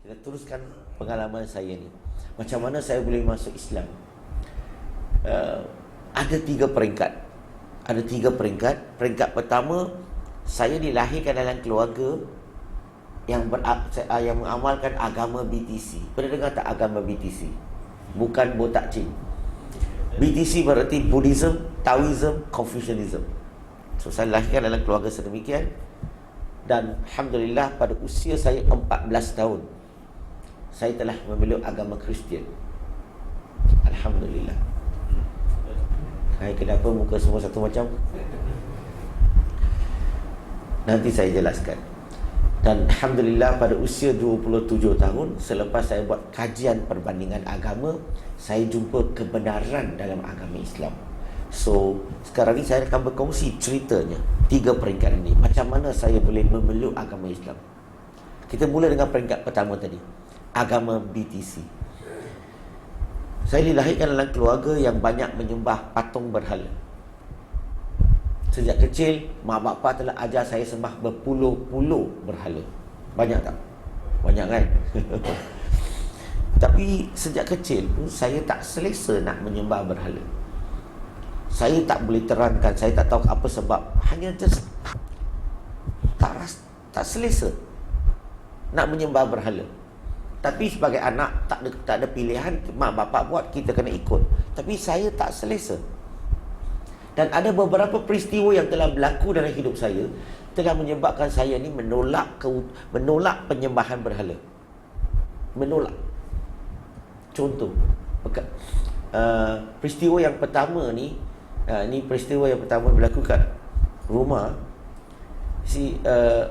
Kita teruskan pengalaman saya ni. Macam mana saya boleh masuk Islam? Ada 3 peringkat. Ada 3 peringkat. Peringkat pertama, saya dilahirkan dalam keluarga yang mengamalkan agama BTC. Pernah dengar tak agama BTC? Bukan botak cing. BTC berarti Buddhism, Taoism, Confucianism. So saya lahirkan dalam keluarga sedemikian. Dan Alhamdulillah pada usia saya 14 tahun saya telah memeluk agama Kristian. Alhamdulillah. Hai, kenapa muka semua satu macam? Nanti saya jelaskan. Dan Alhamdulillah pada usia 27 tahun, selepas saya buat kajian perbandingan agama, saya jumpa kebenaran dalam agama Islam. So sekarang ni saya akan berkongsi ceritanya 3 peringkat ini. Macam mana saya boleh memeluk agama Islam. Kita mula dengan peringkat pertama tadi, agama BTC. Saya dilahirkan dalam keluarga yang banyak menyembah patung berhala. Sejak kecil, mak bapa telah ajar saya sembah berpuluh-puluh berhala. Banyak tak? Banyak kan? Tapi sejak kecil pun saya tak selesa nak menyembah berhala. Saya tak boleh terangkan, saya tak tahu apa sebab. Hanya just tak selesa nak menyembah berhala. Tapi sebagai anak tak ada pilihan, mak bapak buat, kita kena ikut. Tapi saya tak selesa. Dan ada beberapa peristiwa yang telah berlaku dalam hidup saya telah menyebabkan saya ni menolak penyembahan berhala. Menolak. Contoh, peristiwa yang pertama ni, ni peristiwa yang pertama berlaku kat rumah.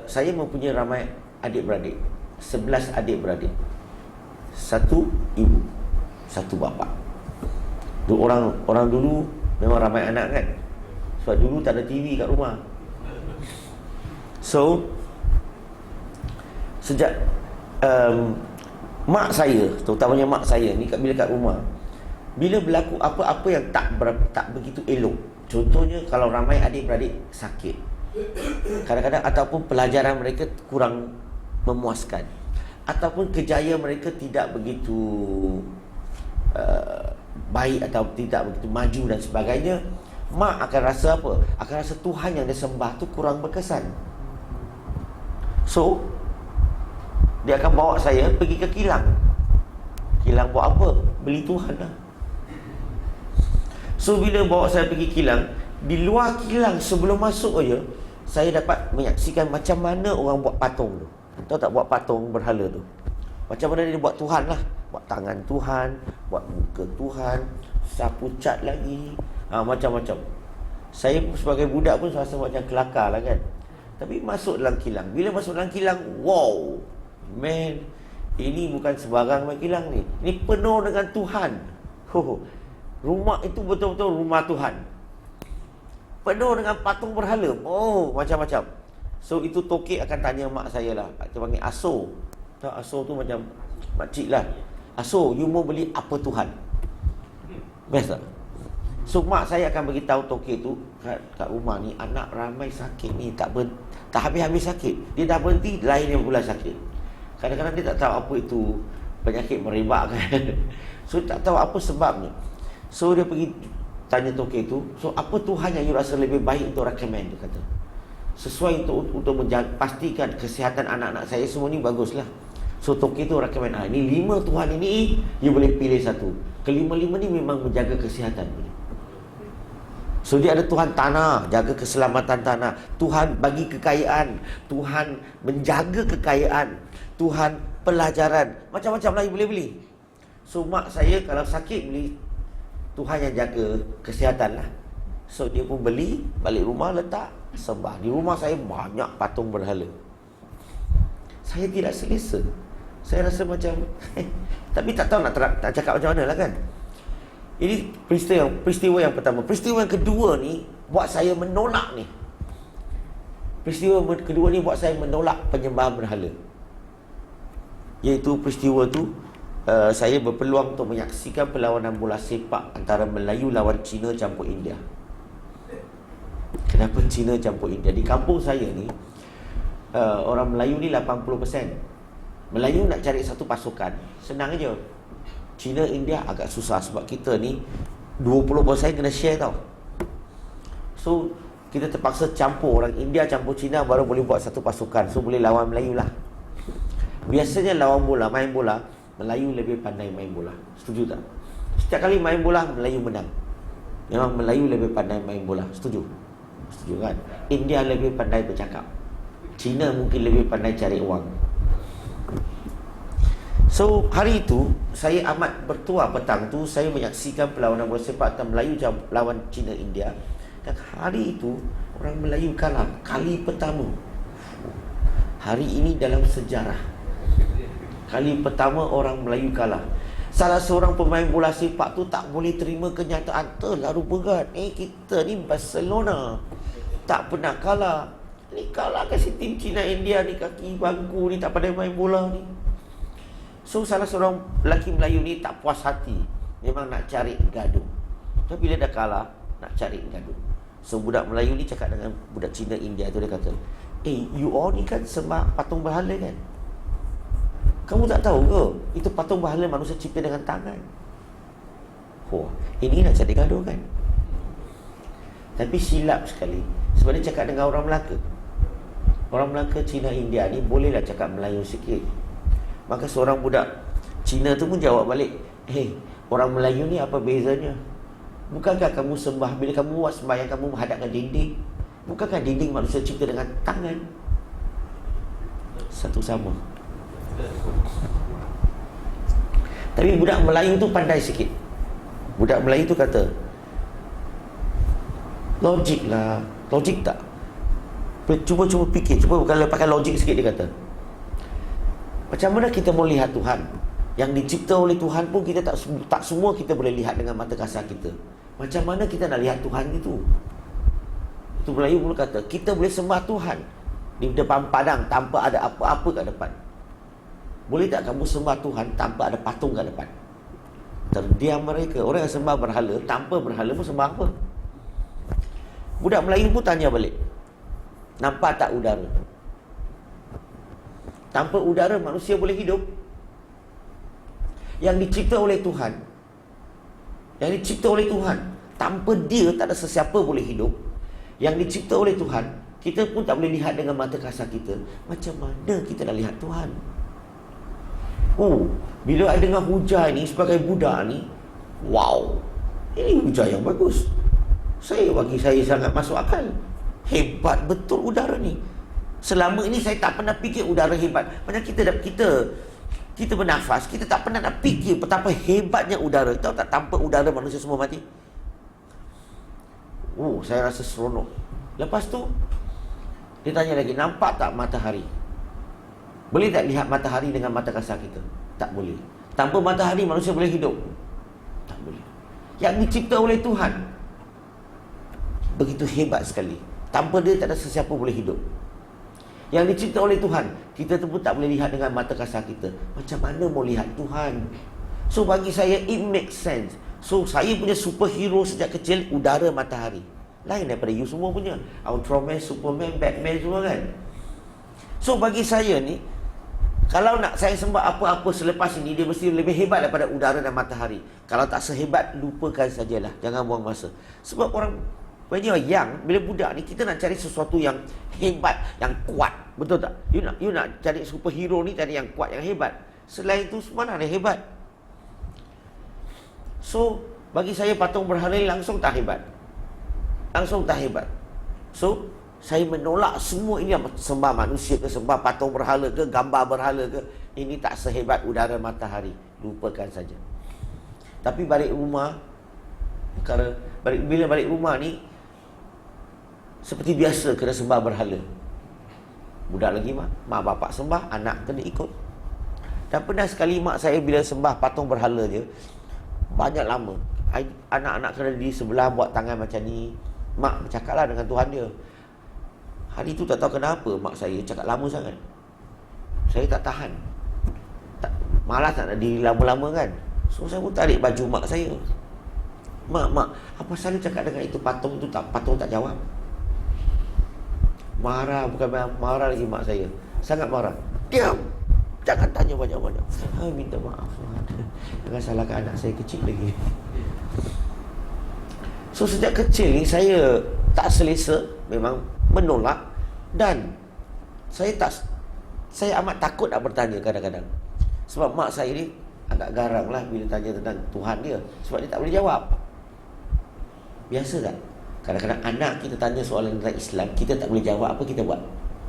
Saya mempunyai ramai adik-beradik, 11 adik-beradik. 1 ibu, 1 bapa. Orang dulu memang ramai anak kan, sebab dulu tak ada TV kat rumah. So sejak mak saya, terutamanya mak saya ni bila kat rumah, bila berlaku apa-apa yang tak begitu elok, contohnya kalau ramai adik-beradik sakit kadang-kadang, ataupun pelajaran mereka kurang memuaskan, ataupun kerjaya mereka tidak begitu baik atau tidak begitu maju dan sebagainya, mak akan rasa apa? Akan rasa Tuhan yang dia sembah tu kurang berkesan. So dia akan bawa saya pergi ke kilang. Kilang buat apa? Beli Tuhan lah. So bila bawa saya pergi kilang, di luar kilang sebelum masuk aja, saya dapat menyaksikan macam mana orang buat patung tu. Tahu tak buat patung berhala tu? Macam mana dia buat Tuhan lah. Buat tangan Tuhan, buat muka Tuhan, sapu cat lagi, macam-macam. Saya sebagai budak pun rasa macam kelakar lah kan. Tapi masuk dalam kilang, bila masuk dalam kilang, wow, man, ini bukan sebarang kilang ni. Ini penuh dengan Tuhan. Rumah itu betul-betul rumah Tuhan, penuh dengan patung berhala. Oh, macam-macam. So itu tokek akan tanya mak saya lah, kita panggil aso. Tak, aso tu macam makcik lah. Aso, you mau beli apa Tuhan? Best tak? So mak saya akan beritahu tokek tu kat rumah ni, anak ramai sakit ni, tak habis-habis sakit. Dia dah berhenti, lain yang pula sakit. Kadang-kadang dia tak tahu apa itu penyakit merebak kan. So tak tahu apa sebabnya. So dia pergi tanya tokek tu, so apa Tuhan yang you rasa lebih baik untuk recommend, dia kata. Sesuai untuk pastikan kesihatan anak-anak saya semua ni baguslah. So tokek tu recommend, ini 5 Tuhan ini, you boleh pilih satu. Kelima-lima ni memang menjaga kesihatan. So dia ada Tuhan tanah, jaga keselamatan tanah. Tuhan bagi kekayaan, Tuhan menjaga kekayaan, Tuhan pelajaran, macam-macam lah you boleh beli. So mak saya kalau sakit beli Tuhan yang jaga kesihatan lah. So dia pun beli, balik rumah letak, sembah. Di rumah saya banyak patung berhala. Saya tidak selesa. Saya rasa macam tapi tak tahu nak cakap macam mana lah kan. Ini peristiwa yang pertama. Peristiwa yang kedua ni buat saya menolak ni. Peristiwa kedua ni buat saya menolak penyembahan berhala. Iaitu peristiwa tu, saya berpeluang untuk menyaksikan perlawanan bola sepak antara Melayu lawan Cina campur India. Kenapa Cina campur India? Di kampung saya ni, orang Melayu ni 80%, Melayu nak cari satu pasukan senang aja. China, India agak susah sebab kita ni 20% kena share tau. So kita terpaksa campur, orang India campur China baru boleh buat satu pasukan. So boleh lawan Melayu lah. Biasanya lawan bola, main bola, Melayu lebih pandai main bola. Setuju tak? Setiap kali main bola, Melayu menang. Memang Melayu lebih pandai main bola. Setuju? Setuju kan? India lebih pandai bercakap. China mungkin lebih pandai cari wang. So hari itu saya amat bertuah petang tu, saya menyaksikan perlawanan bola sepak antara Melayu lawan China, India. Dan hari itu orang Melayu kalah kali pertama. Hari ini dalam sejarah, kali pertama orang Melayu kalah. Salah seorang pemain bola sepak tu tak boleh terima kenyataan terlalu berat. Kita ni Barcelona, tak pernah kalah. Ni kalah kasi tim China, India ni, kaki bangku ni, tak pandai main bola ni. So salah seorang lelaki Melayu ni tak puas hati, memang nak cari gaduh. Tapi bila dah kalah, nak cari gaduh. So budak Melayu ni cakap dengan budak China, India tu, dia kata, you all ni kan sembah patung berhala kan? Kamu tak tahu ke itu patung berhala manusia cipta dengan tangan? Ini nak cari gaduh kan? Tapi silap sekali, sebab dia cakap dengan orang Melaka. Orang Melaka, China, India ni bolehlah cakap Melayu sikit. Maka seorang budak Cina tu pun jawab balik, orang Melayu ni apa bezanya? Bukankah kamu sembah, bila kamu buat sembahyang, kamu menghadapkan dinding? Bukankah dinding manusia cipta dengan tangan? Satu sama. Tapi budak Melayu tu pandai sikit. Budak Melayu tu kata, logik lah. Logik tak? Cuba fikir, cuba kalau pakai logik sikit, dia kata, macam mana kita mau lihat Tuhan? Yang dicipta oleh Tuhan pun kita tak semua kita boleh lihat dengan mata kasar kita. Macam mana kita nak lihat Tuhan itu? Itu Melayu pun kata, kita boleh sembah Tuhan di depan padang tanpa ada apa-apa kat depan. Boleh tak kamu sembah Tuhan tanpa ada patung kat depan? Terdiam mereka. Orang yang sembah berhala, tanpa berhala pun sembah apa? Budak Melayu pun tanya balik, nampak tak udara? Tanpa udara manusia boleh hidup? Yang dicipta oleh Tuhan, tanpa dia tak ada sesiapa boleh hidup. Yang dicipta oleh Tuhan, kita pun tak boleh lihat dengan mata kasar kita. Macam mana kita nak lihat Tuhan? Bila I dengar hujah ni sebagai budak ni, wow, ini hujah yang bagus. Bagi saya sangat masuk akal. Hebat betul udara ni. Selama ini saya tak pernah fikir udara hebat. Macam kita bernafas, kita tak pernah nak fikir betapa hebatnya udara. Tahu tak, tanpa udara manusia semua mati. Saya rasa seronok. Lepas tu dia tanya lagi, nampak tak matahari? Boleh tak lihat matahari dengan mata kasar kita? Tak boleh. Tanpa matahari manusia boleh hidup? Tak boleh. Yang dicipta oleh Tuhan begitu hebat sekali. Tanpa dia tak ada sesiapa boleh hidup. Yang dicipta oleh Tuhan, kita tu pun tak boleh lihat dengan mata kasar kita. Macam mana mau lihat Tuhan? So bagi saya, it makes sense. So saya punya superhero sejak kecil, udara, matahari. Lain daripada you semua punya Ultraman, Superman, Batman semua kan. So bagi saya ni, kalau nak saya sembah apa-apa selepas ini, dia mesti lebih hebat daripada udara dan matahari. Kalau tak sehebat, lupakan sajalah. Jangan buang masa. Sebab orang, when you're young, bila budak ni, kita nak cari sesuatu yang hebat, yang kuat. Betul tak? You nak cari superhero ni, cari yang kuat, yang hebat. Selain itu, mana ada hebat? So, bagi saya patung berhala ni langsung tak hebat. Langsung tak hebat. So, saya menolak semua ini, sembah manusia ke, sembah patung berhala ke, gambar berhala ke. Ini tak sehebat udara, matahari. Lupakan saja. Tapi balik rumah, bila balik rumah ni, seperti biasa kena sembah berhala. Budak lagi mak bapak sembah, anak kena ikut. Dan pernah sekali mak saya bila sembah patung berhala je, banyak lama, anak-anak kena di sebelah buat tangan macam ni. Mak bercakaplah dengan Tuhan dia. Hari tu tak tahu kenapa mak saya cakap lama sangat. Saya tak tahan, malas tak nak diri lama-lama kan. So saya pun tarik baju mak saya. Mak, apa salah cakap dengan itu patung tu, patung tak jawab. Marah, bukan marah lagi mak saya. Sangat marah. Diam. Jangan tanya banyak-banyak. Minta maaf. Jangan salahkan anak saya kecil lagi. So sejak kecil ni saya tak selesa, memang menolak. Dan saya amat takut nak bertanya kadang-kadang. Sebab mak saya ni agak garang lah bila tanya tentang Tuhan dia. Sebab dia tak boleh jawab. Biasa tak? Kadang-kadang anak kita tanya soalan tentang Islam, kita tak boleh jawab, apa kita buat?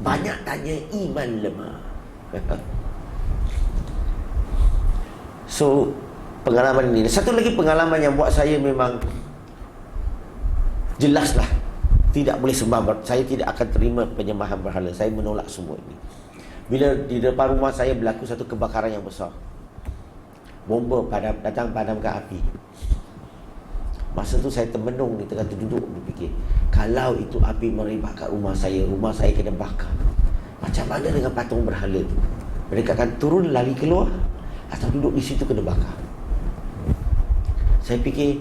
Banyak tanya, iman lemah. So pengalaman ini. Satu lagi pengalaman yang buat saya memang jelaslah tidak boleh sembah. Saya tidak akan terima penyembahan berhala. Saya menolak semua ini. Bila di depan rumah saya berlaku satu kebakaran yang besar, bomba datang padamkan api. Masa tu saya termenung di tengah duduk berfikir, kalau itu api merebak kat rumah saya kena bakar, macam mana dengan patung berhala tu? Mereka akan turun lari keluar atau duduk di situ kena bakar? Saya fikir,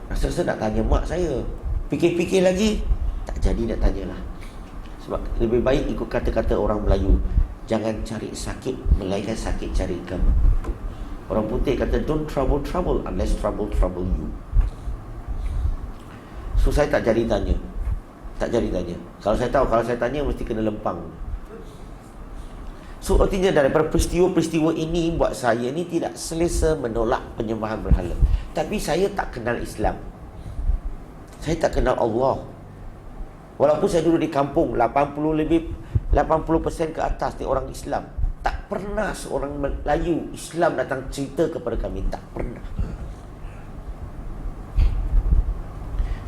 rasa-rasa nak tanya mak saya. Fikir-fikir lagi, tak jadi nak tanyalah. Sebab lebih baik ikut kata-kata orang Melayu, jangan cari sakit, melainkan sakit cari kamu. Orang putih kata, don't trouble unless trouble you. So saya tak jadi tanya. Kalau saya tahu, kalau saya tanya mesti kena lempang. So artinya daripada peristiwa-peristiwa ini buat saya ni tidak selesa menolak penyembahan berhala. Tapi saya tak kenal Islam. Saya tak kenal Allah. Walaupun saya duduk di kampung 80% ke atas ni orang Islam, tak pernah seorang Melayu Islam datang cerita kepada kami. Tak pernah.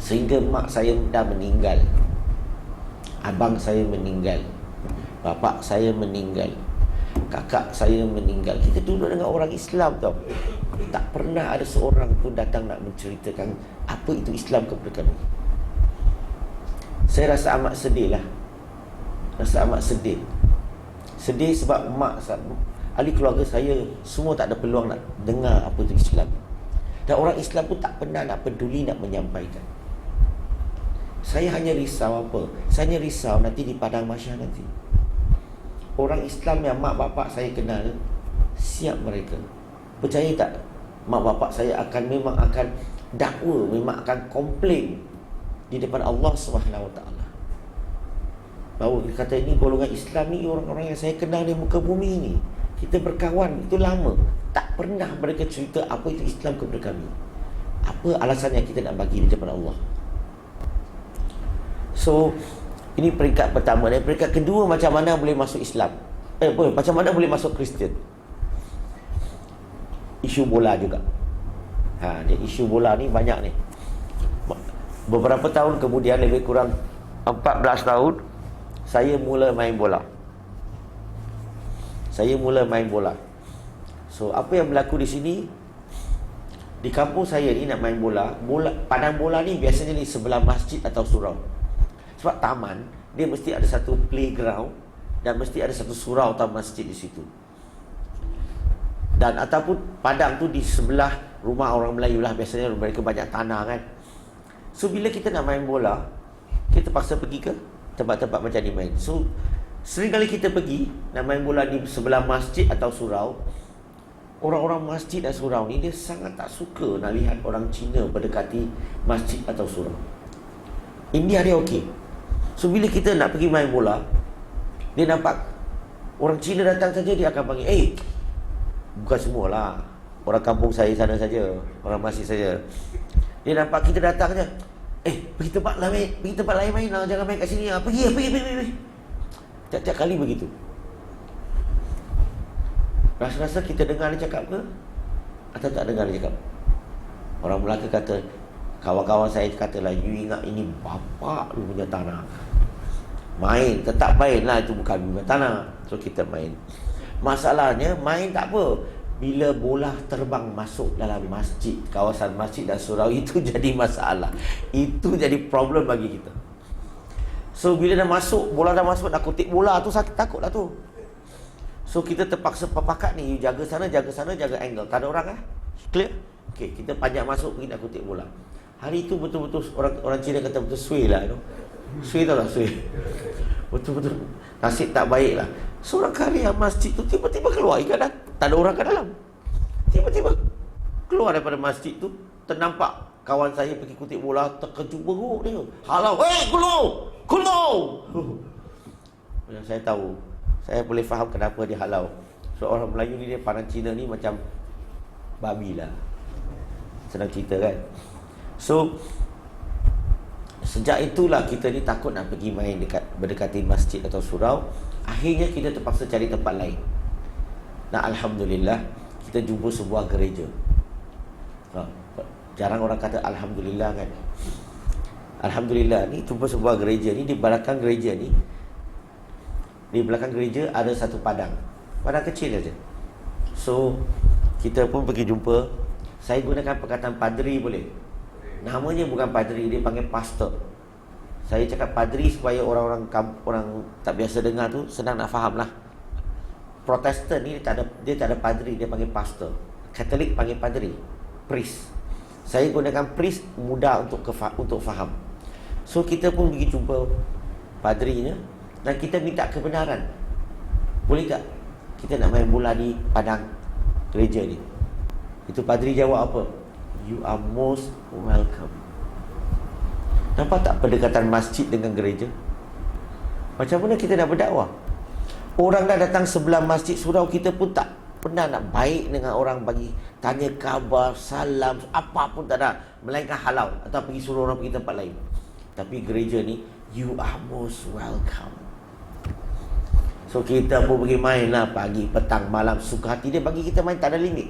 Sehingga mak saya dah meninggal, abang saya meninggal, bapak saya meninggal, kakak saya meninggal. Kita duduk dengan orang Islam tau. Tak pernah ada seorang pun datang nak menceritakan apa itu Islam kepada kami. Saya rasa amat sedih lah. Sedih sebab ahli keluarga saya semua tak ada peluang nak dengar apa itu Islam. Dan orang Islam pun tak pernah nak peduli nak menyampaikan. Saya hanya risau apa? Saya hanya risau nanti di padang mahsyar nanti, orang Islam yang mak bapak saya kenal, siap mereka? Percaya tak? Mak bapak saya memang akan dakwa, memang akan komplain di depan Allah SWT. Bahawa dia kata, ini golongan Islam ni orang-orang yang saya kenal di muka bumi ni, kita berkawan itu lama, tak pernah mereka cerita apa itu Islam kepada kami. Apa alasan yang kita nak bagi di depan Allah? So ini peringkat pertama. Dan peringkat kedua, macam mana boleh masuk Islam, macam mana boleh masuk Kristian. Isu bola juga. Isu bola ni banyak ni. Beberapa tahun kemudian, lebih kurang 14 tahun, saya mula main bola. So apa yang berlaku di sini, di kampung saya ni nak main bola, padang bola ni biasanya di sebelah masjid atau surau. Sebab taman, dia mesti ada satu playground dan mesti ada satu surau atau masjid di situ. Dan ataupun padang tu di sebelah rumah orang Melayu lah. Biasanya mereka banyak tanah kan. So bila kita nak main bola, kita paksa pergi ke tempat-tempat macam ni main. So sering kali kita pergi nak main bola di sebelah masjid atau surau. Orang-orang masjid dan surau ni, dia sangat tak suka nak lihat orang Cina berdekati masjid atau surau. India dia okey. So bila kita nak pergi main bola, dia nampak orang Cina datang saja, dia akan panggil, bukan semualah, orang kampung saya sana saja, orang masjid saja. Dia nampak kita datang saja, pergi tempat lain main lah, jangan main kat sini lah. Pergi. Tiap-tiap kali begitu. Rasa-rasa kita dengar dia cakap ke, atau tak dengar dia cakap? Orang Melaka kata, kawan-kawan saya katalah, you ingat ini bapak lu punya tanah. Main, tetap main lah, itu bukan punya tanah. So kita main. Masalahnya, main tak apa, bila bola terbang masuk dalam masjid, kawasan masjid dan surau, itu jadi masalah. Itu jadi problem bagi kita. So bila dah masuk, bola dah masuk, nak kutip bola tu sakit, takut lah tu. So kita terpaksa papakat ni, you jaga sana, jaga angle. Tak ada orang lah. Clear? Okay, kita panjang masuk pergi nak kutip bola. Hari itu betul-betul orang Cina kata betul sway lah, you know? Sway tau tak sway? Betul-betul nasib tak baik lah. Seorang karya masjid tu tiba-tiba keluar ikan dah. Tak ada orang kat dalam. Tiba-tiba keluar daripada masjid tu, ternampak kawan saya pergi kutip bola, terkejut beruk dia. Halau, keluar. Yang saya tahu, saya boleh faham kenapa dia halau. So orang Melayu ni, dia pandang Cina ni macam babi lah. Senang cerita kan. So sejak itulah kita ni takut nak pergi main berdekati masjid atau surau. Akhirnya kita terpaksa cari tempat lain. Nah, alhamdulillah kita jumpa sebuah gereja. Jarang orang kata alhamdulillah kan. Alhamdulillah ni jumpa sebuah gereja ni. Di belakang gereja ni, di belakang gereja ada satu padang kecil saja. So kita pun pergi jumpa. Saya gunakan perkataan padri boleh? Namanya bukan padri, dia panggil pastor. Saya cakap padri supaya orang tak biasa dengar tu senang nak faham lah. Protestan ni dia tak ada padri, dia panggil pastor. Katolik panggil padri, priest. Saya gunakan priest mudah untuk faham. So kita pun pergi jumpa padrinya dan kita minta kebenaran. Boleh tak kita nak main bola di padang gereja ni? Itu padri jawab apa? You are most welcome. Nampak tak pendekatan masjid dengan gereja? Macam mana kita nak berdakwah? Orang dah datang sebelah masjid surau, kita pun tak pernah nak baik dengan orang, bagi tanya khabar, salam, apa pun tak ada, melainkan halau atau pergi suruh orang pergi tempat lain. Tapi gereja ni, you are most welcome. So kita pun pergi main lah, pagi, petang, malam, suka hati dia bagi kita main, tak ada limit.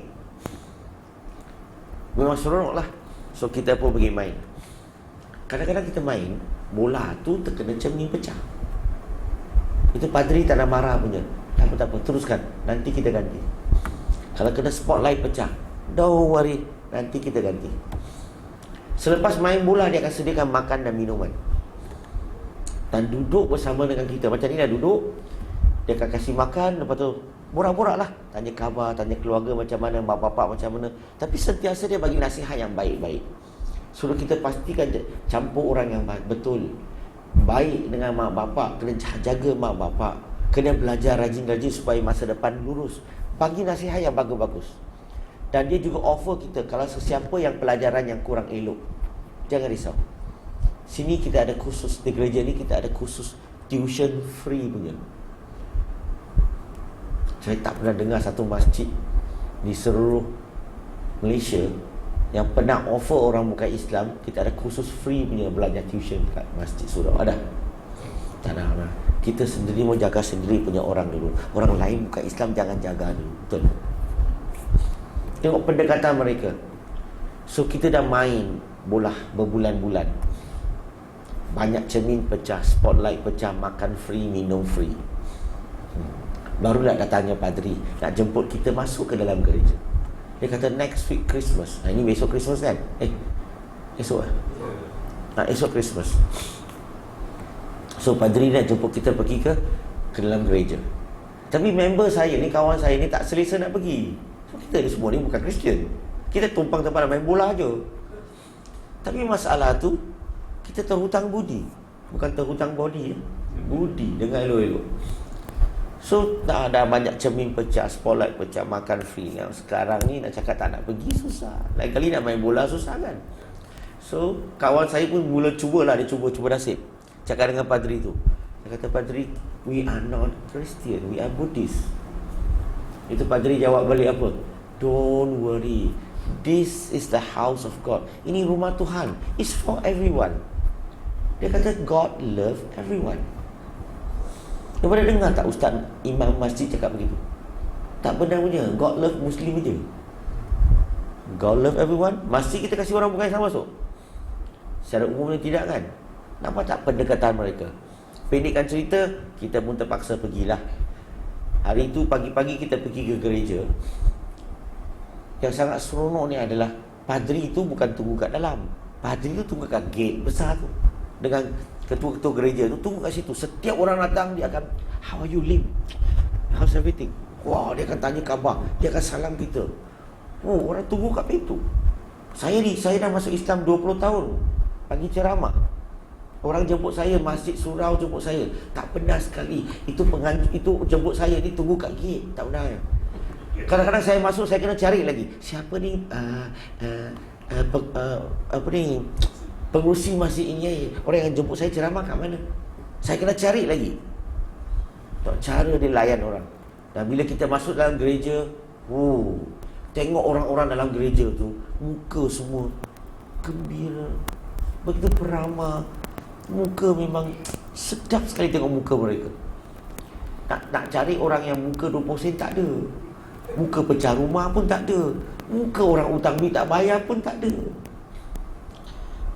Memang seronok lah. So kita pun pergi main. Kadang-kadang kita main, bola tu terkena cermin pecah. Itu padri tak nak marah punya. Tak apa, teruskan, nanti kita ganti. Kalau kena spotlight pecah, don't worry, nanti kita ganti. Selepas main bola, dia akan sediakan makan dan minuman dan duduk bersama dengan kita. Macam ni dah duduk, dia akan kasih makan. Lepas tu borak-borak lah, tanya khabar, tanya keluarga macam mana, mak bapak macam mana. Tapi sentiasa dia bagi nasihat yang baik-baik. Suruh kita pastikan campur orang yang betul. Baik dengan mak bapak, kena jaga mak bapak, kena belajar rajin-rajin supaya masa depan lurus. Bagi nasihat yang bagus-bagus. Dan dia juga offer kita, kalau sesiapa yang pelajaran yang kurang elok, jangan risau. Sini kita ada khusus, di gereja ni kita ada khusus tuition free punya. Saya tak pernah dengar satu masjid di seluruh Malaysia yang pernah offer orang bukan Islam, kita ada khusus free punya belajar tuition kat masjid surau. Ada? Tak ada. Kita sendiri mau jaga sendiri punya orang dulu. Orang lain bukan Islam jangan jaga dulu. Betul? Tengok pendekatan mereka. So kita dah main bola berbulan-bulan. Banyak cermin pecah, spotlight pecah, makan free, minum free. Barulah datangnya padri nak jemput kita masuk ke dalam gereja. Dia kata next week Christmas. Ini besok Christmas kan? Esok esok Christmas. So padri nak jemput kita pergi ke dalam gereja. Tapi member saya ni, kawan saya ni tak selesa nak pergi. So kita ni semua ni bukan Kristian. Kita tumpang tempat main bola je. Tapi masalah tu, kita terhutang budi. Bukan terhutang body. Budi, dengar elok-elok. So dah ada banyak cermin pecah, spotlight pecah, makan free. Yang sekarang ni nak cakap tak nak pergi susah. Lain kali nak main bola susah kan. So kawan saya pun mula cubalah, dia cuba nasib. Cakap dengan padri tu. Dia kata, padri, we are not Christian, we are Buddhist. Itu padri jawab balik apa? Don't worry, this is the house of God. Ini rumah Tuhan, it's for everyone. Dia kata God love everyone. Dia pernah dengar tak ustaz imam masjid cakap begitu? Tak pernah punya. God love Muslim je. God love everyone. Masjid kita kasih orang bukan Islam masuk? Secara umumnya tidak kan? Nampak tak pendekatan mereka? Pendekkan cerita, kita pun terpaksa pergilah. Hari itu pagi-pagi kita pergi ke gereja. Yang sangat seronok ni adalah padri itu bukan tunggu kat dalam. Padri itu tunggu kat gate besar tu. Dengan ketua-ketua gereja tu tunggu kat situ. Setiap orang datang, dia akan, how are you, Lim? How's everything? Wah, dia akan tanya khabar, dia akan salam kita. Oh, orang tunggu kat pintu. Saya dah masuk Islam 20 tahun. Pagi ceramah. Orang jemput saya, masjid surau jemput saya. Tak pernah sekali. Itu jemput saya ni tunggu kat gate. Tak pernah. Kadang-kadang saya masuk, saya kena cari lagi. Siapa ni? Apa ni? Pengurusi masjid ini. Orang yang jemput saya ceramah kat mana? Saya kena cari lagi. Tak cara dia layan orang. Dan bila kita masuk dalam gereja, tengok orang-orang dalam gereja tu, muka semua gembira, begitu peramah. Muka memang sedap sekali tengok muka mereka. Nak cari orang yang muka 20 sen tak ada. Muka pecah rumah pun tak ada. Muka orang hutang duit tak bayar pun tak ada.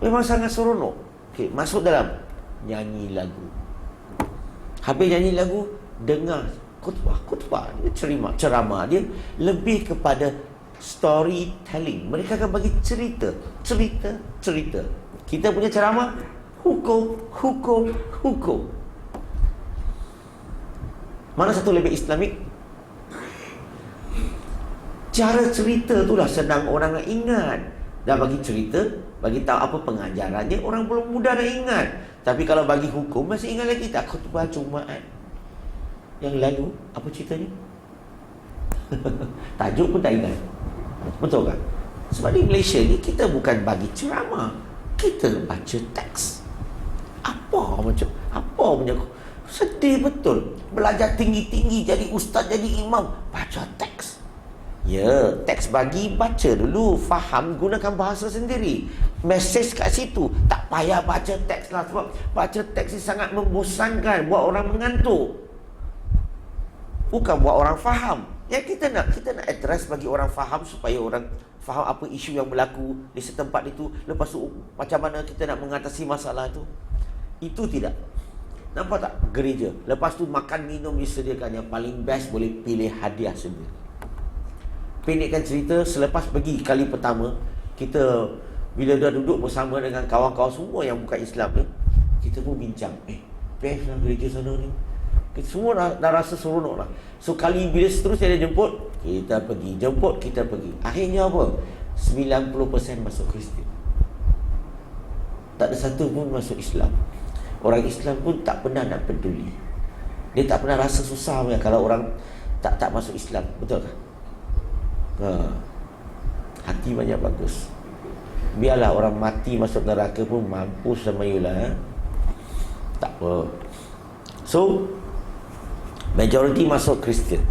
Memang sangat seronok. Okey, masuk dalam nyanyi lagu. Habis nyanyi lagu, dengar khutbah dia, ceramah dia lebih kepada storytelling. Mereka akan bagi cerita. Kita punya ceramah hukum. Mana satu lebih Islamik? Cara cerita itulah senang orang nak ingat. Dah bagi cerita, bagi tahu apa pengajarannya, orang belum mudah nak ingat. Tapi kalau bagi hukum, masih ingat lagi tak? Khutbah Jumaat yang lalu, apa ceritanya? Tajuk pun tak ingat. Betul kan? Sebab di Malaysia ni kita bukan bagi ceramah, kita baca teks. Apa punya sedih betul. Belajar tinggi-tinggi, jadi ustaz, jadi imam, baca teks. Ya, teks bagi, baca dulu, faham, gunakan bahasa sendiri. Mesej kat situ. Tak payah baca teks lah. Sebab baca teks ni sangat membosankan, buat orang mengantuk. Bukan buat orang faham. Yang kita nak address bagi orang faham, supaya orang faham apa isu yang berlaku di setempat itu. Lepas tu macam mana kita nak mengatasi masalah tu. Itu tidak. Nampak tak? Gereja. Lepas tu makan minum disediakan. Yang paling best boleh pilih hadiah sendiri. Pendekkan cerita, selepas pergi kali pertama, kita bila dah duduk bersama dengan kawan-kawan semua yang bukan Islam ni, kita pun bincang, best lah gereja sana ni. Kita semua dah rasa seronok lah. So kali bila seterusnya dia jemput, kita pergi. Jemput, kita pergi. Akhirnya apa? 90% masuk Kristian. Tak ada satu pun masuk Islam. Orang Islam pun tak pernah nak peduli. Dia tak pernah rasa susah kalau orang tak masuk Islam. Betul tak? Hati banyak bagus. Biarlah orang mati masuk neraka pun mampus sama you lah. Tak apa. So majoriti masuk Kristian.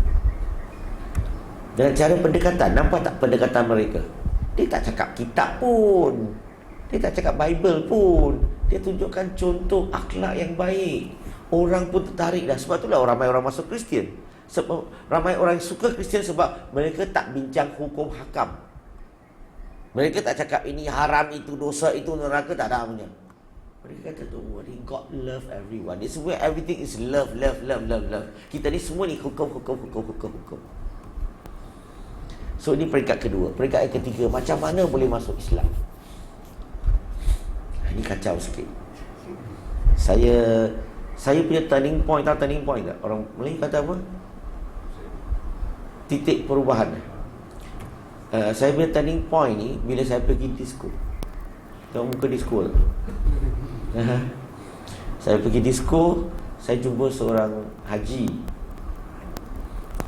Dengan cara pendekatan, nampak tak pendekatan mereka? Dia tak cakap kitab pun, dia tak cakap Bible pun. Dia tunjukkan contoh akhlak yang baik. Orang pun tertarik dah. Sebab itulah ramai orang masuk Kristian. Sebab ramai orang suka Kristian sebab mereka tak bincang hukum hakam. Mereka tak cakap ini haram, itu dosa, itu neraka, tak ada punya. Mereka kata, don't worry, God love everyone. Dia semua everything is love. Kita ni semua ni hukum. So ini peringkat kedua. Peringkat yang ketiga, macam mana boleh masuk Islam? Ini kacau sikit. Saya punya turning point tak? Orang Melayu kata apa? Titik perubahan. Saya punya turning point ni bila saya pergi disco. Tengok muka disco tak? Saya pergi disco, saya jumpa seorang haji.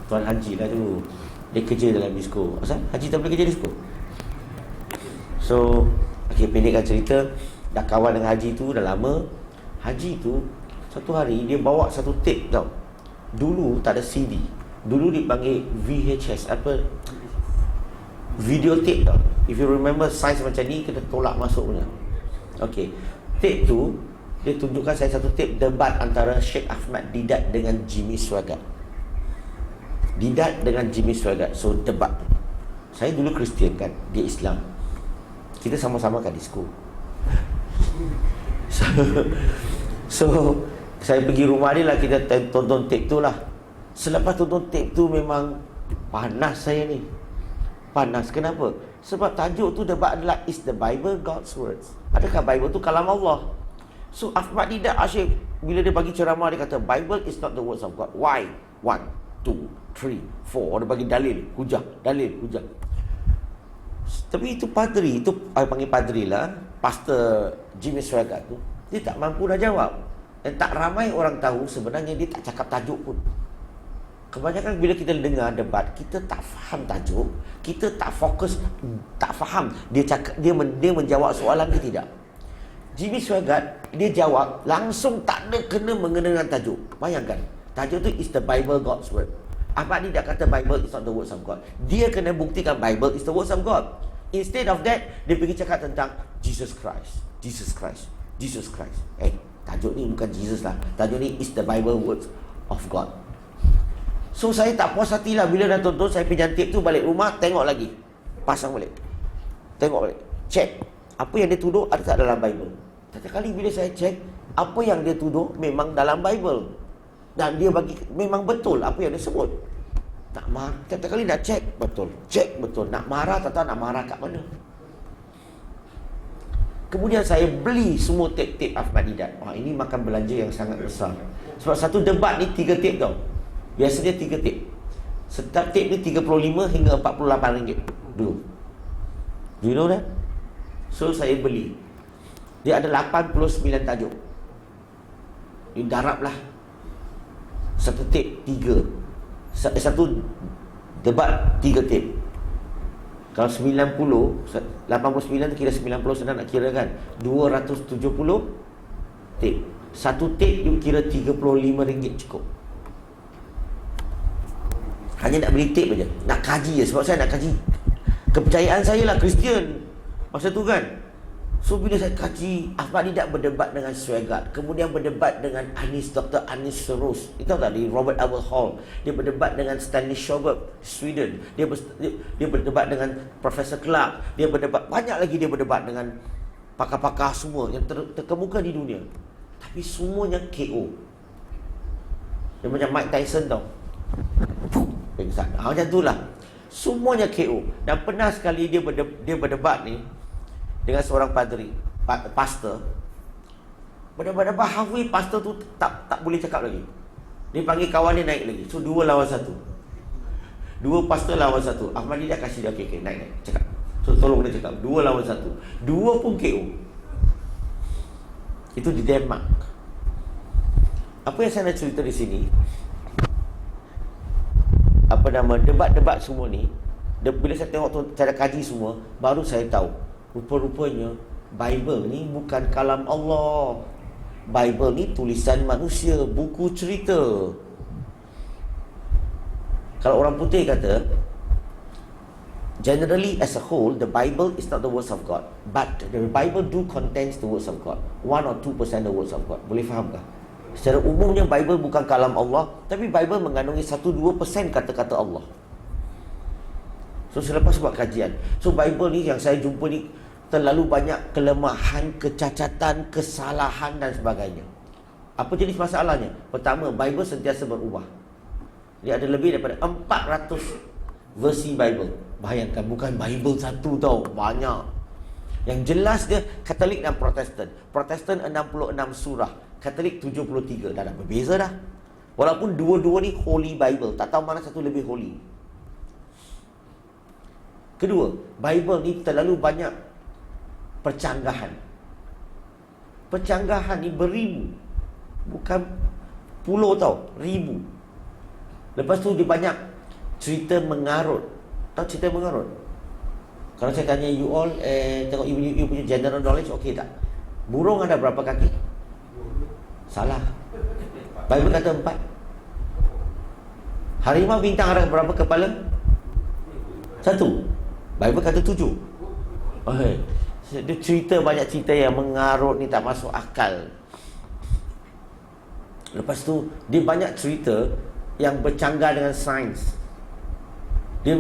Tuan haji lah tu. Dia kerja dalam disco. Asal? Haji tak boleh kerja disco? So, pendekkan cerita, dah kawan dengan haji tu dah lama. Haji tu satu hari dia bawa satu tape tau. Dulu tak ada CD. Dulu dipanggil VHS, apa? Video tape tau. If you remember size macam ni, kena tolak masuk punya. Okay, tape tu dia tunjukkan saya satu tape debat antara Sheikh Ahmad Didat dengan Jimmy Swaggart. Didat dengan Jimmy Swaggart. So debat. Saya dulu Kristian kan, dia Islam. Kita sama-sama kat disco. So saya pergi rumah dia lah, kita tonton tape tu lah. Selepas tonton tape tu memang panas saya ni. Panas, kenapa? Sebab tajuk tu debat adalah, is the Bible God's words? Adakah Bible tu kalam Allah? So Ahmad Didat asyik, bila dia bagi ceramah, dia kata Bible is not the words of God. Why? 1, 2, 3, 4. Dia bagi dalil, hujah. Tapi itu padri, itu saya panggil padri lah, Pastor Jimmy Swaggart tu, Dia tak mampu dah jawab. Dan tak ramai orang tahu sebenarnya dia tak cakap tajuk pun. Kebanyakan bila kita dengar debat, kita tak faham tajuk, kita tak fokus, tak faham dia cakap, dia menjawab soalan ke tidak. Jimmy Swaggart, dia jawab langsung, tak ada kena mengena dengan tajuk. Bayangkan, tajuk tu is the Bible, God's word. Ahmad Didat kata Bible is not the words of God. Dia kena buktikan Bible is the words of God. Instead of that, dia pergi cakap tentang Jesus Christ. Jesus Christ. Jesus Christ. Tajuk ni bukan Jesus lah. Tajuk ni is the Bible words of God. So saya tak puas hati lah bila dah tonton. Saya pinjam tape tu balik rumah, tengok lagi, pasang balik, tengok balik, check apa yang dia tuduh ada tak dalam Bible. Setiap kali bila saya check, apa yang dia tuduh memang dalam Bible, dan dia bagi memang betul apa yang dia sebut. Tak marah. Setiap kali nak check betul, check betul. Nak marah tak tahu nak marah kat mana. Kemudian saya beli semua tape-tape Ahmad Didat. Ini makan belanja yang sangat besar. Sebab satu debat ni 3 tape tau. Biasanya 3 tape. Setiap tape ni 35 hingga 48 ringgit dulu. Do you know that? So saya beli. Dia ada 89 tajuk. You darab lah. Satu tape 3. Satu debat 3 tape. Kalau 90, 89 tu kira 90, senang nak kira kan. 270 tape. Satu tape you kira RM35 cukup. Hanya nak beli tape aja, nak kaji je. Sebab saya nak kaji. Kepercayaan saya lah Kristian masa tu kan. So bila saya kaji, Ahmad Didat berdebat dengan Swaggart, kemudian berdebat dengan Dr. Anis Sarus. Itu tahu tak, di Robert Albert Hall. Dia berdebat dengan Stanley Schobert, Sweden. Dia berdebat dengan Profesor Clark. Dia berdebat, banyak lagi dia berdebat dengan pakar-pakar semua yang terkemuka di dunia. Tapi semuanya KO. Dia macam Mike Tyson tau. Pengsan. Macam itulah. Semuanya KO. Dan pernah sekali dia berdebat ni dengan seorang pastor. Berdebat-debat halfway, pastor tu tak boleh cakap lagi. Dia panggil kawan dia naik lagi. So 2 lawan 1. 2 pastor lawan 1. Ahmad Didat kasih dia, okay, naik, cakap. So tolong dia cakap, 2 lawan 1. 2 pun KO. Itu di Denmark. Apa yang saya nak cerita di sini, debat-debat semua ni, bila saya tengok tu, cara kaji semua, baru saya tahu rupa-rupanya Bible ni bukan kalam Allah. Bible ni tulisan manusia, buku cerita. Kalau orang putih kata, generally as a whole, the Bible is not the words of God, but the Bible do contains the words of God. 1 or 2% the words of God. Boleh fahamkah? Secara umumnya Bible bukan kalam Allah, tapi Bible mengandungi 1-2% kata-kata Allah. So selepas buat kajian, so Bible ni yang saya jumpa ni terlalu banyak kelemahan, kecacatan, kesalahan dan sebagainya. Apa jenis masalahnya? Pertama, Bible sentiasa berubah. Dia ada lebih daripada 400 versi Bible. Bayangkan, bukan Bible satu tau, banyak. Yang jelas dia Katolik dan Protestan. Protestan 66 surah, Katolik 73. Dah berbeza dah. Walaupun dua-dua ni Holy Bible, tak tahu mana satu lebih holy. Kedua, Bible ni terlalu banyak percanggahan. Percanggahan ni beribu, bukan puluh tau, ribu. Lepas tu dia banyak cerita mengarut. Tahu cerita mengarut? Kalau saya tanya you all, tengok you punya general knowledge, okey tak? Burung ada berapa kaki? Salah. Bible kata 4. Harimau bintang ada berapa kepala? 1. Bible kata 7. Okay. Dia cerita, banyak cerita yang mengarut ni, tak masuk akal. Lepas tu dia banyak cerita yang bercanggah dengan sains. Dia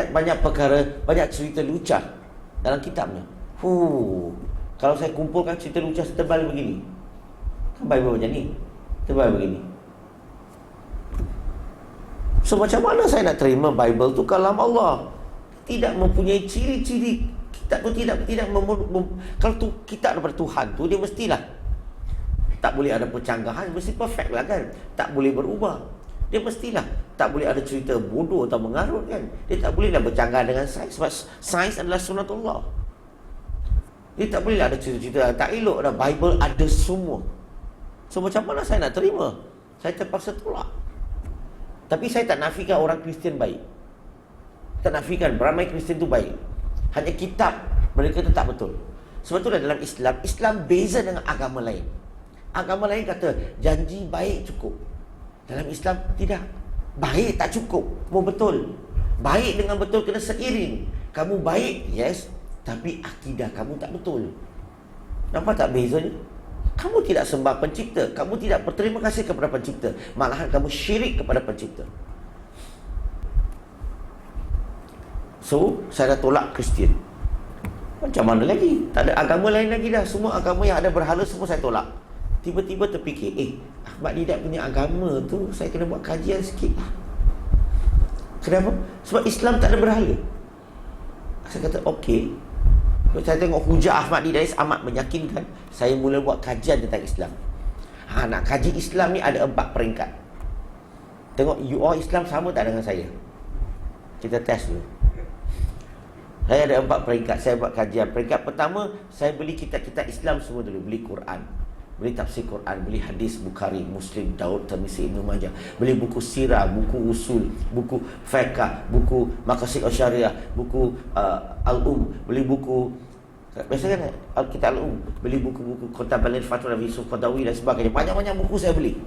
banyak perkara, banyak cerita lucah dalam kitabnya. Kalau saya kumpulkan cerita lucah setebal begini, kan Bible macam ni, tebal begini. So macam mana saya nak terima Bible tu kalam Allah? Tidak mempunyai ciri-ciri. Kitab tu tidak kalau tu kitab daripada Tuhan tu, dia mestilah tak boleh ada percanggahan, mesti perfect lah kan. Tak boleh berubah. Dia mestilah tak boleh ada cerita bodoh atau mengarut kan. Dia tak bolehlah bercanggah dengan sains, sebab sains adalah sunatullah. Dia tak boleh ada cerita-cerita. Tak elok dah. Bible ada semua. So macam mana saya nak terima? Saya terpaksa tolak. Tapi saya tak nafikan orang Kristian baik. Tak nafikan beramai Kristian tu baik. Hanya kitab mereka tu tak betul. Sebab itulah dalam Islam, Islam beza dengan agama lain. Agama lain kata janji baik cukup. Dalam Islam tidak. Baik tak cukup pun betul. Baik dengan betul kena seiring. Kamu baik, yes, tapi akidah kamu tak betul. Nampak tak bezanya? Kamu tidak sembah pencipta, kamu tidak berterima kasih kepada pencipta, malahan kamu syirik kepada pencipta. So, saya dah tolak Kristian. Macam mana lagi? Tak ada agama lain lagi dah. Semua agama yang ada berhala semua saya tolak. Tiba-tiba terfikir, Ahmad Didat punya agama tu saya kena buat kajian sikit lah. Kenapa? Sebab Islam tak ada berhala. Saya kata, okey. Saya tengok hujah Ahmad Didat amat meyakinkan. Saya mula buat kajian tentang Islam. Nak kaji Islam ni ada 4 peringkat. Tengok, you all Islam sama tak dengan saya? Kita test dulu. Saya ada 4 peringkat. Saya buat kajian. Peringkat pertama, saya beli kitab-kitab Islam semua dulu. Beli Quran, beli tafsir Quran, beli hadis Bukhari, Muslim, Daud, Tirmizi, Ibnu Majah, beli buku sirah, buku usul, buku fiqh, buku Maqasid Al-Syariah, buku Al-Um, beli buku biasa kan Al-Kitab Al-Um, beli buku-buku Qutabalil Fatul Nabi Yusuf Qadawi dan sebagainya. Banyak-banyak buku saya beli.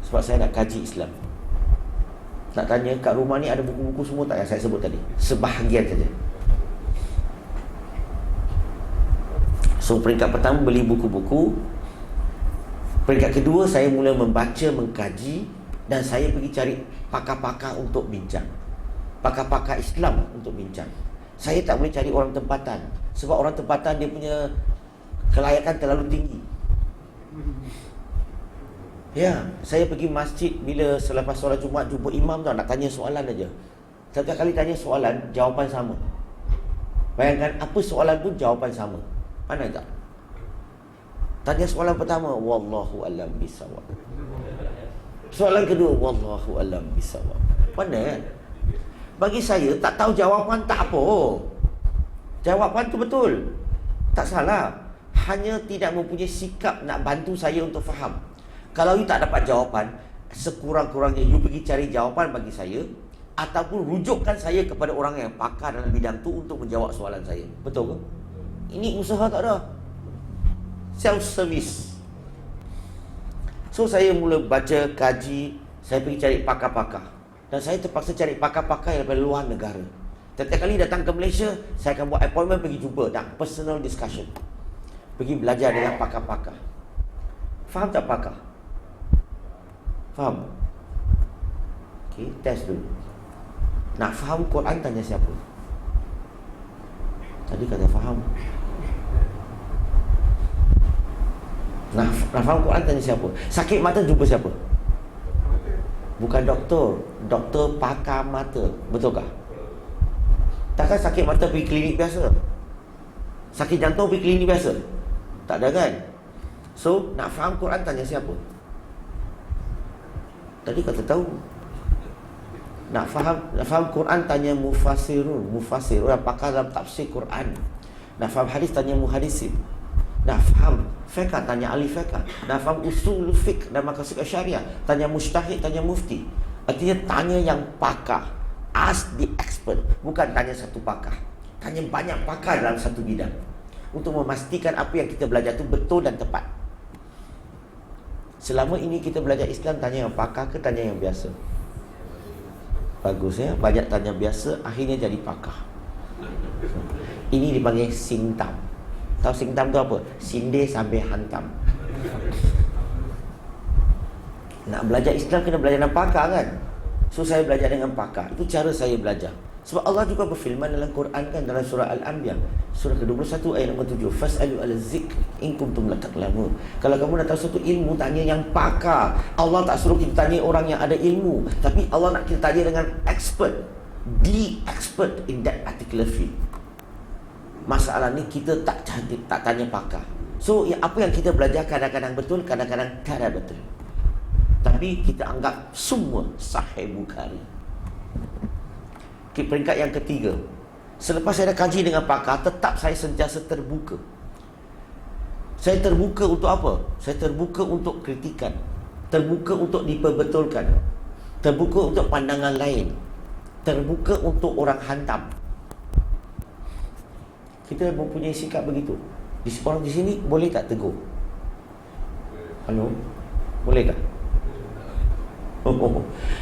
Sebab saya nak kaji Islam. Nak tanya kat rumah ni ada buku-buku semua tak yang saya sebut tadi? Sebahagian saja. So peringkat pertama beli buku-buku. Peringkat kedua saya mula membaca, mengkaji, dan saya pergi cari pakar-pakar untuk bincang. Pakar-pakar Islam untuk bincang. Saya tak boleh cari orang tempatan. Sebab orang tempatan dia punya kelayakan terlalu tinggi. Ya, saya pergi masjid bila selepas solat Jumaat jumpa imam tu nak tanya soalan aja. Setiap kali tanya soalan, jawapan sama. Bayangkan apa soalan pun jawapan sama. Mana tak? Tanya soalan pertama, wallahu alam bisawab. Soalan kedua, wallahu alam bisawab. Mana? Bagi saya tak tahu jawapan tak apa. Jawapan tu betul, tak salah. Hanya tidak mempunyai sikap nak bantu saya untuk faham. Kalau you tak dapat jawapan, sekurang-kurangnya you pergi cari jawapan bagi saya, ataupun rujukkan saya kepada orang yang pakar dalam bidang tu untuk menjawab soalan saya. Betul ke? Ini usaha tak ada. Self-service. So saya mula baca, kaji. Saya pergi cari pakar-pakar. Dan saya terpaksa cari pakar-pakar daripada luar negara. Setiap kali datang ke Malaysia, saya akan buat appointment pergi jumpa dan personal discussion. Pergi belajar dengan pakar-pakar. Faham tak pakar? Faham? Okey, test dulu. Nak faham Quran tanya siapa? Tadi kata faham. Nak faham Quran tanya siapa? Sakit mata jumpa siapa? Bukan doktor. Doktor pakar mata. Betulkah? Takkan sakit mata pergi klinik biasa? Sakit jantung pergi klinik biasa? Tak ada kan? So, nak faham Quran tanya siapa? Tadi kata tahu. Nak faham Quran tanya mufassirun. Mufassir, orang pakar dalam tafsir Quran. Nak faham hadis tanya muhadisin. Nak faham fiqh tanya ahli fiqh. Nak faham usul fiqh dan maqasid syariah tanya mujtahid, tanya mufti. Artinya tanya yang pakar. Ask the expert. Bukan tanya satu pakar. Tanya banyak pakar dalam satu bidang untuk memastikan apa yang kita belajar itu betul dan tepat. Selama ini kita belajar Islam, tanya yang pakar ke tanya yang biasa? Bagus ya. Banyak tanya biasa, akhirnya jadi pakar. Ini dipanggil singtam. Tahu singtam tu apa? Sindir sampai hantam. Nak belajar Islam kena belajar dengan pakar kan? So saya belajar dengan pakar. Itu cara saya belajar. Sebab Allah juga berfirman dalam Quran kan, dalam surah Al-Anbiya surah ke-21 ayat nombor 7, fas'alu ala zikr in kuntum la ta'lamun. Kalau kamu nak tahu satu ilmu, tanya yang pakar. Allah tak suruh kita tanya orang yang ada ilmu, tapi Allah nak kita tanya dengan expert, the expert in that particular field. Masalah ni kita tak tanya pakar. So apa yang kita belajar kadang-kadang betul, kadang-kadang tidak betul. Tapi kita anggap semua Sahih Bukhari. Peringkat yang ketiga, Selepas saya dah kaji dengan pakar, tetap saya sentiasa terbuka. Saya terbuka untuk apa? Saya terbuka untuk kritikan, terbuka untuk diperbetulkan, terbuka untuk pandangan lain, terbuka untuk orang hantam. Kita mempunyai sikap begitu. Orang di sini boleh tak tegur? Halo? Boleh tak?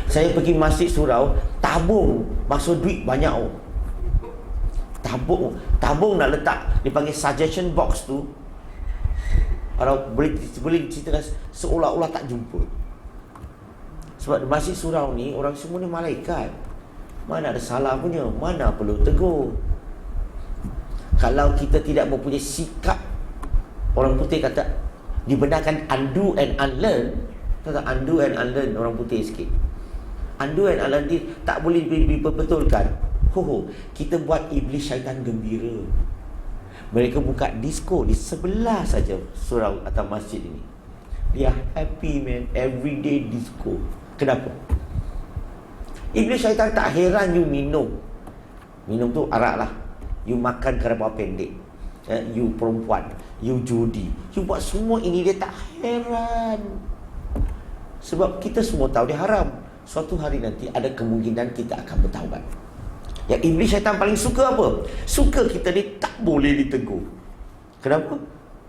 Saya pergi masjid surau, tabung masuk duit banyak. Tabung nak letak, dipanggil suggestion box tu. Orang boleh ceritakan seolah-olah tak jumpa. Sebab di masjid surau ni, orang semua ni malaikat. Mana ada salah punya, mana perlu tegur. Kalau kita tidak mempunyai sikap, orang putih kata dibenarkan undo and unlearn. Kata undo and unlearn, orang putih sikit. Undo and unlearn dia tak boleh diperbetulkan. Kita buat iblis syaitan gembira. Mereka buka disco di sebelah saja surau atau masjid ini. Dia happy man, everyday disco. Kenapa? Iblis syaitan tak heran you minum. Minum tu arak lah. You makan kerapa pendek, you perempuan, you judi, you buat semua ini, dia tak heran. Sebab kita semua tahu dia haram. Suatu hari nanti ada kemungkinan kita akan bertaubat. Yang iblis syaitan paling suka apa? Suka kita ni tak boleh ditegur. Kenapa?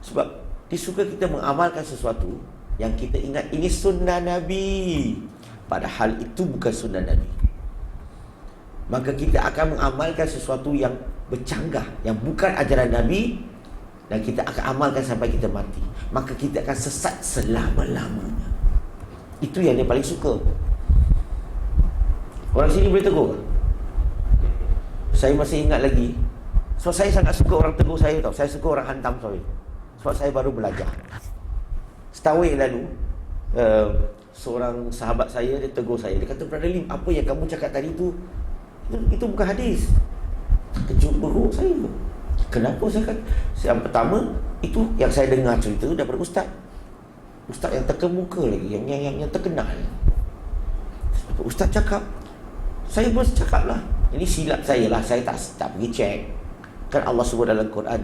Sebab dia suka kita mengamalkan sesuatu yang kita ingat ini sunnah Nabi, padahal itu bukan sunnah Nabi. Maka kita akan mengamalkan sesuatu yang bercanggah, yang bukan ajaran Nabi, dan kita akan amalkan sampai kita mati. Maka kita akan sesat selama-lamanya. Itu yang dia paling suka. Orang sini boleh tegur? Saya masih ingat lagi. Sebab saya sangat suka orang tegur saya tau. Saya suka orang hantam saya. Sebab saya baru belajar. Setahun yang lalu, seorang sahabat saya, dia tegur saya. Dia kata, Brother Lim, apa yang kamu cakap tadi tu, itu bukan hadis. Terkejut beruk saya. Kenapa saya kata? Yang pertama, itu yang saya dengar cerita daripada ustaz. Ustaz yang terkemuka lagi, yang terkenal. Ustaz cakap, saya pun cakap lah, ini silap saya lah, saya tak pergi cek. Kan Allah sebut dalam Quran,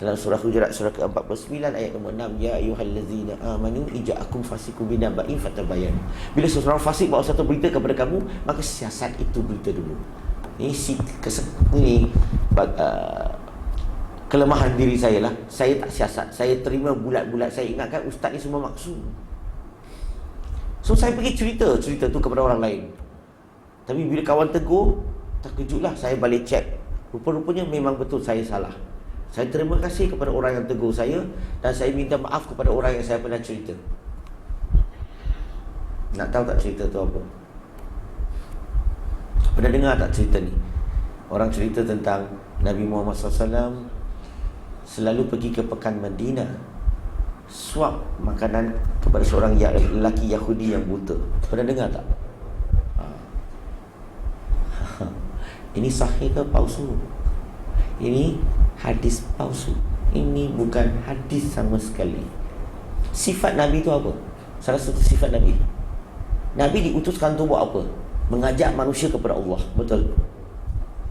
dalam surah Hujurat surah ke-49 ayat nombor 6, ya ayyuhallazina amanu ija'akum fasiqun binaba'in fatabayyanu. Bila seseorang fasik bawa satu berita kepada kamu, maka siasat itu berita dulu. Ini kelemahan diri saya lah. Saya tak siasat, saya terima bulat-bulat. Saya ingatkan ustaz ni semua maksud. So saya pergi cerita tu kepada orang lain. Tapi bila kawan tegur, terkejutlah. Saya balik cek, rupa-rupanya memang betul saya salah. Saya terima kasih kepada orang yang tegur saya, dan saya minta maaf kepada orang yang saya pernah cerita. Nak tahu tak cerita tu apa? Pernah dengar tak cerita ni? Orang cerita tentang Nabi Muhammad SAW selalu pergi ke pekan Madinah, suap makanan kepada seorang lelaki Yahudi yang buta. Pernah dengar tak? Ini sahih ke palsu? Ini hadis palsu. Ini bukan hadis sama sekali. Sifat Nabi itu apa? Salah satu sifat Nabi, Nabi diutuskan untuk buat apa? Mengajak manusia kepada Allah. Betul.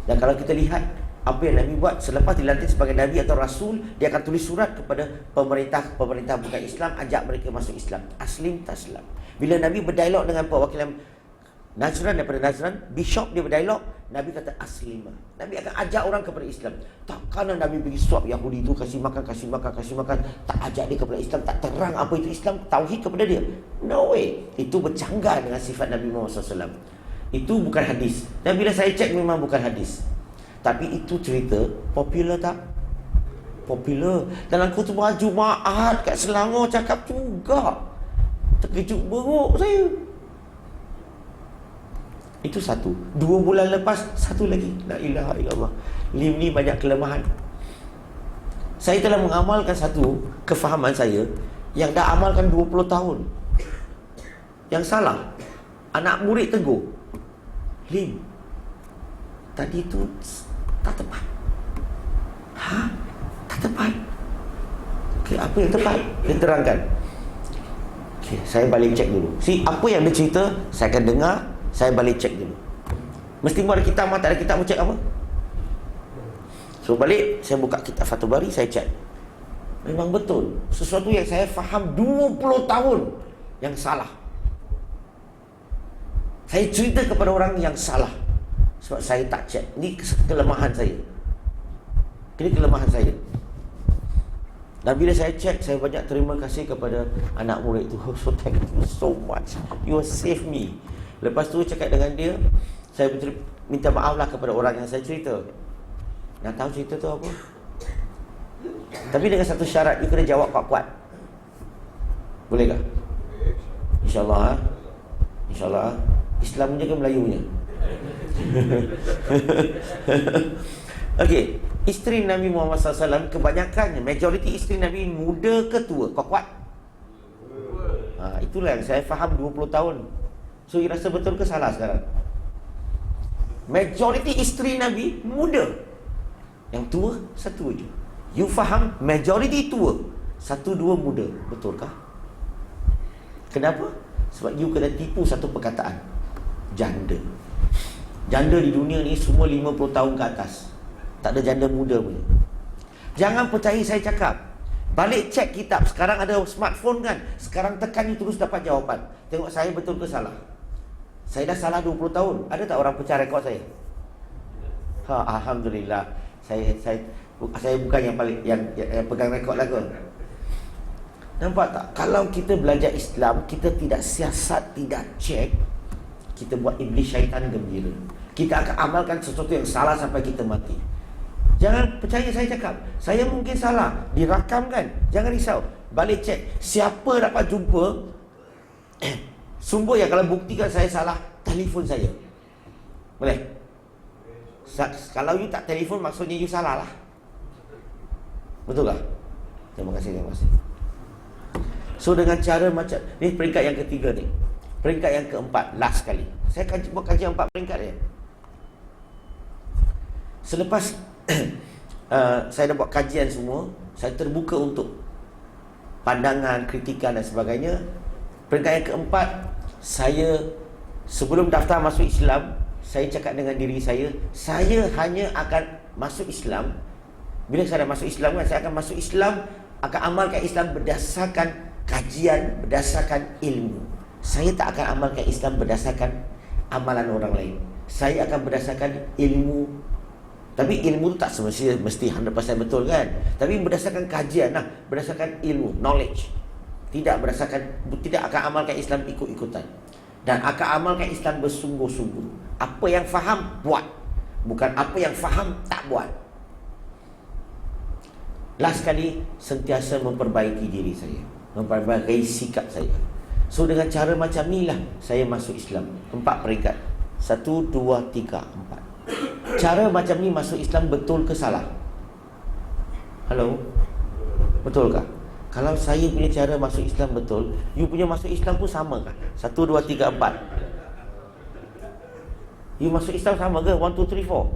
Dan kalau kita lihat apa yang Nabi buat selepas dilantik sebagai Nabi atau Rasul, dia akan tulis surat kepada pemerintah bukan Islam, ajak mereka masuk Islam. Aslim taslam. Bila Nabi berdialog dengan perwakilan Najran daripada Najran, bishop dia berdialog, Nabi kata aslimah. Nabi akan ajak orang kepada Islam. Takkan Nabi pergi suap Yahudi itu, kasih makan, tak ajak dia kepada Islam, tak terang apa itu Islam, tauhid kepada dia. No way. Itu bercanggah dengan sifat Nabi Muhammad SAW. Itu bukan hadis. Dan bila saya cek, memang bukan hadis. Tapi itu cerita popular tak? Popular. Dalam khutbah Jumaat kat Selangor cakap juga. Terkejut beruk saya. Itu satu. 2 bulan lepas, satu lagi. La ilaha illallah. Lim ni banyak kelemahan. Saya telah mengamalkan satu kefahaman saya yang dah amalkan 20 tahun. Yang salah, anak murid tegur, Lim, tadi tu tak tepat. Tak tepat. Okay, apa yang tepat? Dia terangkan. Okay, saya balik cek dulu. Apa yang dia cerita, saya akan dengar. Saya balik cek dulu. Mesti ada kitab, tak ada kitab, cek apa? So balik, saya buka kitab Fathul Bari, saya cek. Memang betul, sesuatu yang saya faham 20 tahun yang salah. Saya cerita kepada orang yang salah sebab saya tak cek. Ini kelemahan saya. Ini kelemahan saya. Dan bila saya cek, saya banyak terima kasih kepada anak murid itu. So thank you so much, you save me. Lepas tu cakap dengan dia, saya minta maaf lah kepada orang yang saya cerita. Nak tahu cerita tu apa? Tapi dengan satu syarat, you kena jawab kuat-kuat. Boleh tak? InsyaAllah ha? InsyaAllah ha? Islam punya ke Melayu punya? Okey, isteri Nabi Muhammad SAW kebanyakannya, majoriti isteri Nabi muda ke tua? Kuat-kuat? Itulah yang saya faham 20 tahun. So, you rasa betul ke salah sekarang? Majoriti isteri Nabi muda. Yang tua, satu je. You faham majoriti tua, satu dua muda. Betulkah? Kenapa? Sebab you kena tipu satu perkataan. Janda. Janda di dunia ni semua 50 tahun ke atas. Tak ada janda muda punya. Jangan percaya saya cakap. Balik cek kitab. Sekarang ada smartphone kan. Sekarang tekan you terus dapat jawapan. Tengok saya betul ke salah. Saya dah salah 20 tahun. Ada tak orang pecah rekod saya? Alhamdulillah. Saya bukan yang paling yang pegang rekod lah kot. Nampak tak? Kalau kita belajar Islam, kita tidak siasat, tidak cek, kita buat iblis syaitan gembira. Kita akan amalkan sesuatu yang salah sampai kita mati. Jangan percaya saya cakap. Saya mungkin salah, dirakam kan. Jangan risau. Balik cek. Siapa dapat jumpa sumber yang kalau buktikan saya salah, telefon saya. Boleh? Kalau you tak telefon, maksudnya you salah lah. Betul tak? Terima kasih. So dengan cara macam ni, peringkat yang ketiga ni, peringkat yang keempat, last kali saya akan buat kajian 4 peringkat dia. Selepas saya dah buat kajian semua, saya terbuka untuk pandangan, kritikan dan sebagainya. Peringkat yang keempat, saya sebelum daftar masuk Islam, saya cakap dengan diri saya hanya akan masuk Islam. Bila saya dah masuk Islam kan, saya akan masuk Islam, akan amalkan Islam berdasarkan kajian, berdasarkan ilmu. Saya tak akan amalkan Islam berdasarkan amalan orang lain. Saya akan berdasarkan ilmu. Tapi ilmu tu tak mesti 100% betul kan. Tapi berdasarkan kajian lah, berdasarkan ilmu, knowledge. Tidak akan amalkan Islam ikut-ikutan. Dan akan amalkan Islam bersungguh-sungguh. Apa yang faham, buat. Bukan apa yang faham, tak buat. Last kali, sentiasa memperbaiki diri saya, memperbaiki sikap saya. So dengan cara macam ni lah saya masuk Islam. 4 peringkat. 1, 2, 3, 4. Cara macam ni masuk Islam betul ke salah? Halo? Betul kah? Kalau saya punya cara masuk Islam betul, you punya masuk Islam pun sama kah? 1, 2, 3, 4. You masuk Islam sama ke? 1, 2, 3, 4.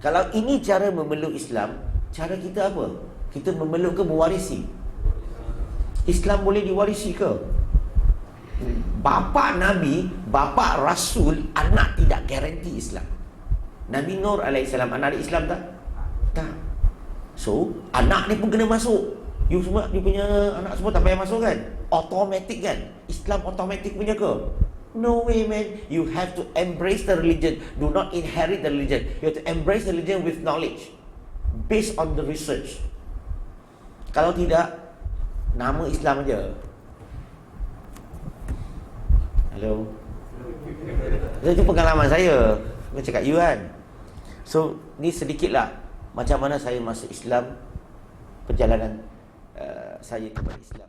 Kalau ini cara memeluk Islam, cara kita apa? Kita memeluk ke mewarisi? Islam boleh diwarisi ke? Bapa Nabi, bapa Rasul, anak tidak garanti Islam. Nabi Nur alaihissalam, anak Islam tak? Tak. So, anak ni pun kena masuk. You semua, you punya anak semua tak payah masuk kan? Automatic kan? Islam automatic punya ke? No way man. You have to embrace the religion. Do not inherit the religion. You have to embrace the religion with knowledge, based on the research. Kalau tidak, nama Islam aja. Hello. Itu pengalaman saya. Saya cakap you kan. So, ni sedikitlah macam mana saya masuk Islam, perjalanan saya kepada Islam.